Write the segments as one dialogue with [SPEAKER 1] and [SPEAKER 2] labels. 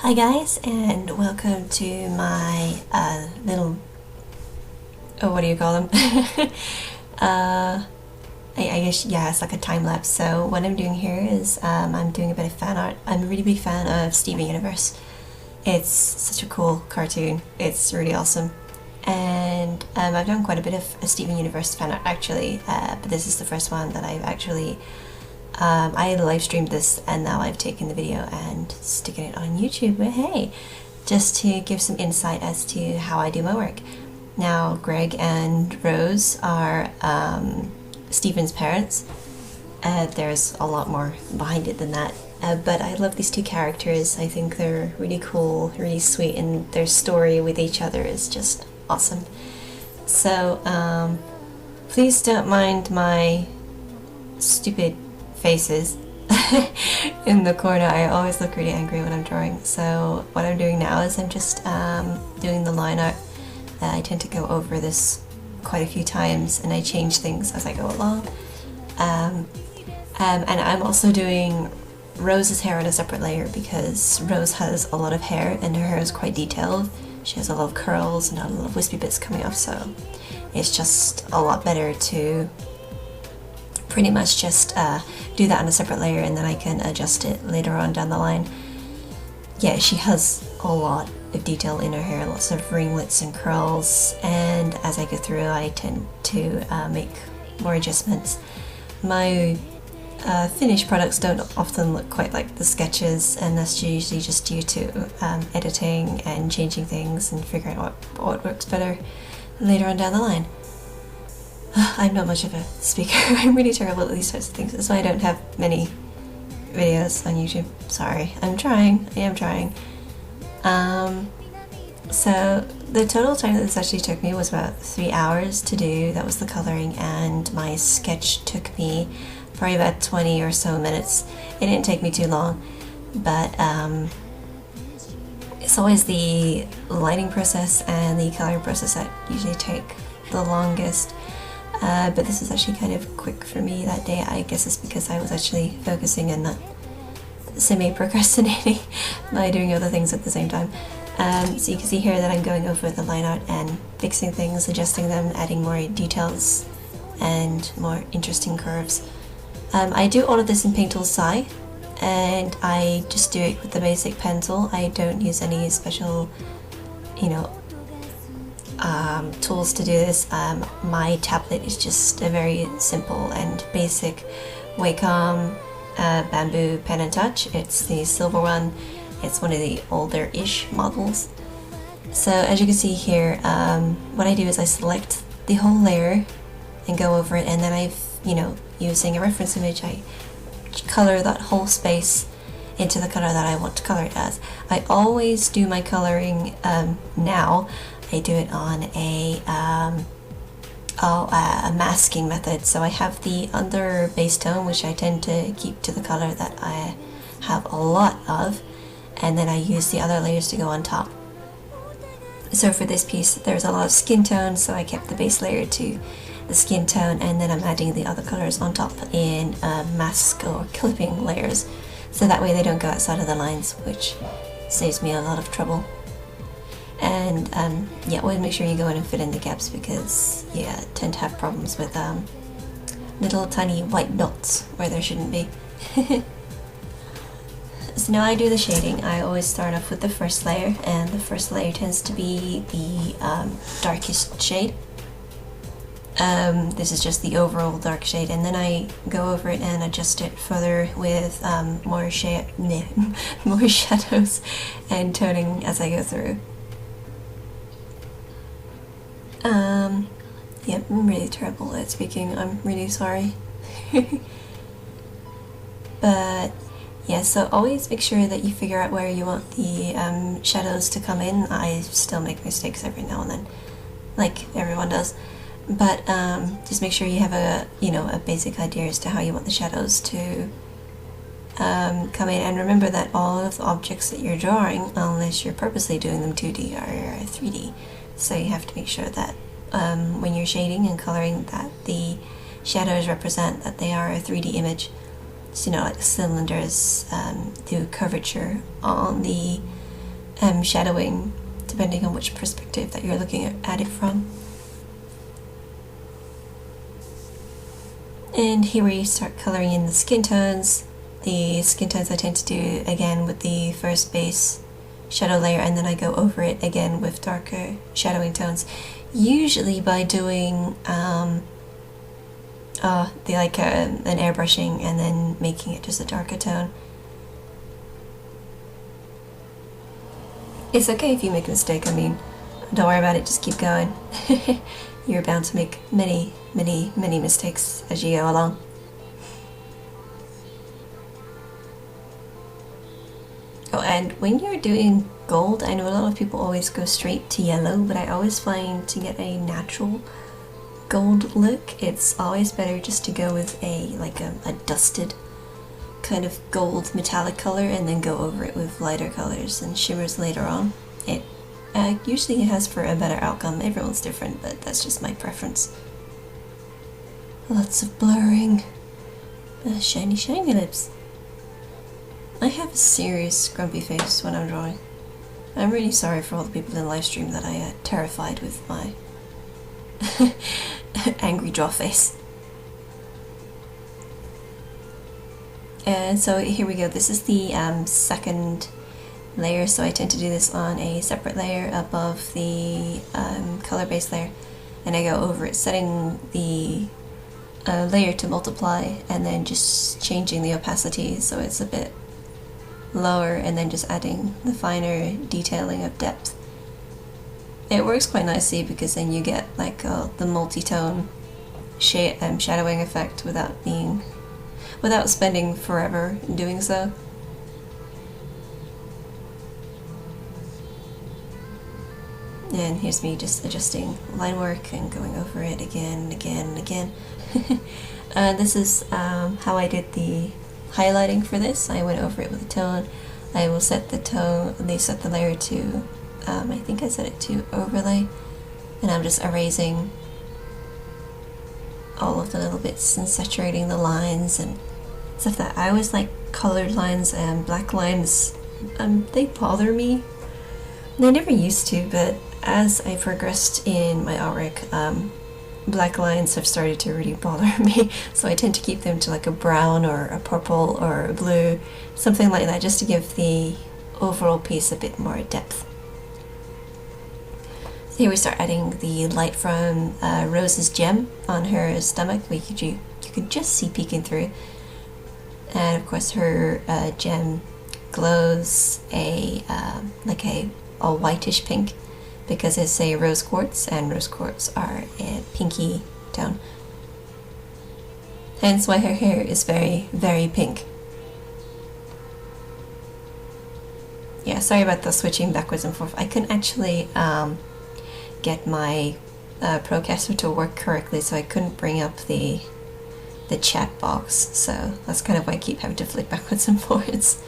[SPEAKER 1] Hi guys, and welcome to my little, what do you call them? I guess, yeah, it's like a time lapse. So what I'm doing here is I'm doing a bit of fan art. I'm a really big fan of Steven Universe. It's such a cool cartoon. It's really awesome. And I've done quite a bit of a Steven Universe fan art actually, but this is the first one that I've actually I live streamed this and now I've taken the video and sticking it on YouTube, but hey, just to give some insight as to how I do my work. Now, Greg and Rose are Stephen's parents. There's a lot more behind it than that, but I love these two characters. I think they're really cool, really sweet, and their story with each other is just awesome. So, please don't mind my stupid faces in the corner. I always look really angry when I'm drawing. So what I'm doing now is I'm just doing the line art. I tend to go over this quite a few times and I change things as I go along. And I'm also doing Rose's hair on a separate layer because Rose has a lot of hair and her hair is quite detailed. She has a lot of curls and a lot of wispy bits coming off, so it's just a lot better to pretty much just do that on a separate layer and then I can adjust it later on down the line. Yeah, she has a lot of detail in her hair, lots of ringlets and curls, and as I go through I tend to make more adjustments. My finished products don't often look quite like the sketches, and that's usually just due to editing and changing things and figuring out what works better later on down the line. I'm not much of a speaker. I'm really terrible at these sorts of things. That's why I don't have many videos on YouTube. Sorry. I'm trying. I am trying. So the total time that this actually took me was about 3 hours to do. That was the coloring, and my sketch took me probably about 20 or so minutes. It didn't take me too long, but it's always the lighting process and the coloring process that usually take the longest. But this was actually kind of quick for me that day. I guess it's because I was actually focusing and not semi-procrastinating by doing other things at the same time. So you can see here that I'm going over the line art and fixing things, adjusting them, adding more details and more interesting curves. I do all of this in Paint Tool Sai, and I just do it with the basic pencil. I don't use any special, tools to do this. My tablet is just a very simple and basic Wacom bamboo pen and touch. It's the silver one. It's one of the older-ish models. So as you can see here, what I do is I select the whole layer and go over it, and then using a reference image, I color that whole space into the color that I want to color it as. I always do my coloring now. I do it on a masking method. So I have the under base tone, which I tend to keep to the color that I have a lot of, and then I use the other layers to go on top. So for this piece there's a lot of skin tone, so I kept the base layer to the skin tone, and then I'm adding the other colors on top in mask or clipping layers, so that way they don't go outside of the lines, which saves me a lot of trouble. And yeah, always make sure you go in and fill in the gaps, because yeah, I tend to have problems with little tiny white dots where there shouldn't be. So now I do the shading. I always start off with the first layer, and the first layer tends to be the darkest shade. This is just the overall dark shade, and then I go over it and adjust it further with more shadows and toning as I go through. Yeah, I'm really terrible at speaking. I'm really sorry. But yeah, so always make sure that you figure out where you want the shadows to come in. I still make mistakes every now and then, like everyone does. But just make sure you have a basic idea as to how you want the shadows to come in, and remember that all of the objects that you're drawing, unless you're purposely doing them 2D, are 3D. So you have to make sure that when you're shading and coloring, that the shadows represent that they are a 3D image. So like cylinders do curvature on the shadowing depending on which perspective that you're looking at it from. And here we start colouring in the skin tones. The skin tones I tend to do again with the first base shadow layer, and then I go over it again with darker shadowing tones, usually by doing an airbrushing and then making it just a darker tone. It's okay if you make a mistake, I mean, don't worry about it, just keep going. You're bound to make many mistakes as you go along. Oh, and when you're doing gold, I know a lot of people always go straight to yellow, but I always find to get a natural gold look, it's always better just to go with a dusted kind of gold metallic color and then go over it with lighter colors and shimmers later on. It usually has for a better outcome. Everyone's different, but that's just my preference. Lots of blurring. Shiny lips. I have a serious grumpy face when I'm drawing. I'm really sorry for all the people in the live stream that I terrified with my angry draw face. And so here we go. This is the second layer, so I tend to do this on a separate layer above the color base layer, and I go over it, setting the layer to multiply and then just changing the opacity so it's a bit lower, and then just adding the finer detailing of depth. It works quite nicely because then you get like the multi-tone shadowing effect without spending forever doing so. And here's me just adjusting line work and going over it again and again and again. This is how I did the highlighting for this. I went over it with a tone. I will set the tone, they set the layer to, I think I set it to overlay, and I'm just erasing all of the little bits and saturating the lines and stuff. That I always like colored lines and black lines. They bother me. They never used to, but as I progressed in my artwork, black lines have started to really bother me, so I tend to keep them to like a brown or a purple or a blue, something like that, just to give the overall piece a bit more depth. So here we start adding the light from Rose's gem on her stomach. You could just see peeking through, and of course her gem glows a whitish pink, because it's a rose quartz, and rose quartz are a pinky tone. Hence why her hair is very, very pink. Yeah, sorry about the switching backwards and forth. I couldn't actually get my Procaster to work correctly, so I couldn't bring up the chat box, so that's kind of why I keep having to flick backwards and forwards.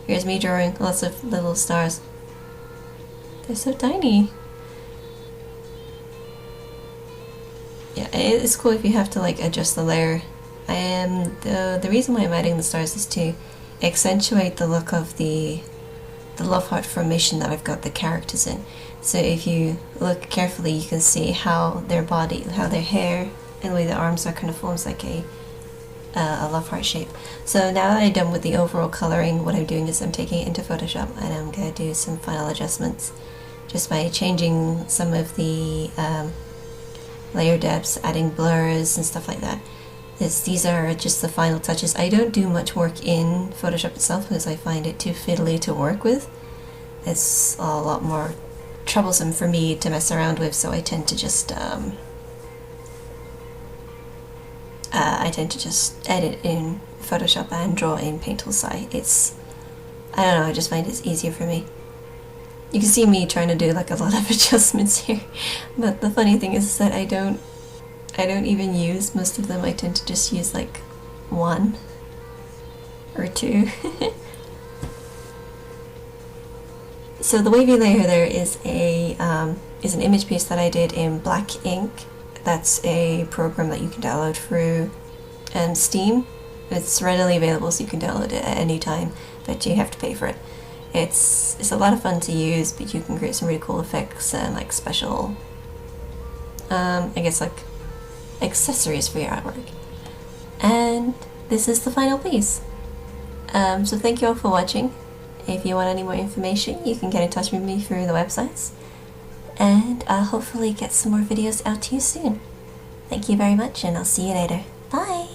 [SPEAKER 1] Here's me drawing lots of little stars. They're so tiny. Yeah, it's cool if you have to like adjust the layer. The reason why I'm adding the stars is to accentuate the look of the love heart formation that I've got the characters in. So if you look carefully, you can see how their body, how their hair, and the way the arms are kind of forms like a love heart shape. So now that I'm done with the overall coloring, what I'm doing is I'm taking it into Photoshop and I'm going to do some final adjustments just by changing some of the layer depths, adding blurs and stuff like that. These are just the final touches. I don't do much work in Photoshop itself because I find it too fiddly to work with. It's a lot more troublesome for me to mess around with, so I tend to just edit in Photoshop and draw in Paint Tool. I don't know, I just find it's easier for me. You can see me trying to do like a lot of adjustments here, but the funny thing is that I don't even use most of them. I tend to just use like one or two. So the wavy layer there is an image piece that I did in black ink. That's a program that you can download through Steam. It's readily available, so you can download it at any time, but you have to pay for it. It's a lot of fun to use, but you can create some really cool effects and like special, I guess like accessories for your artwork. And this is the final piece. So thank you all for watching. If you want any more information, you can get in touch with me through the websites. And I'll hopefully get some more videos out to you soon. Thank you very much, and I'll see you later. Bye!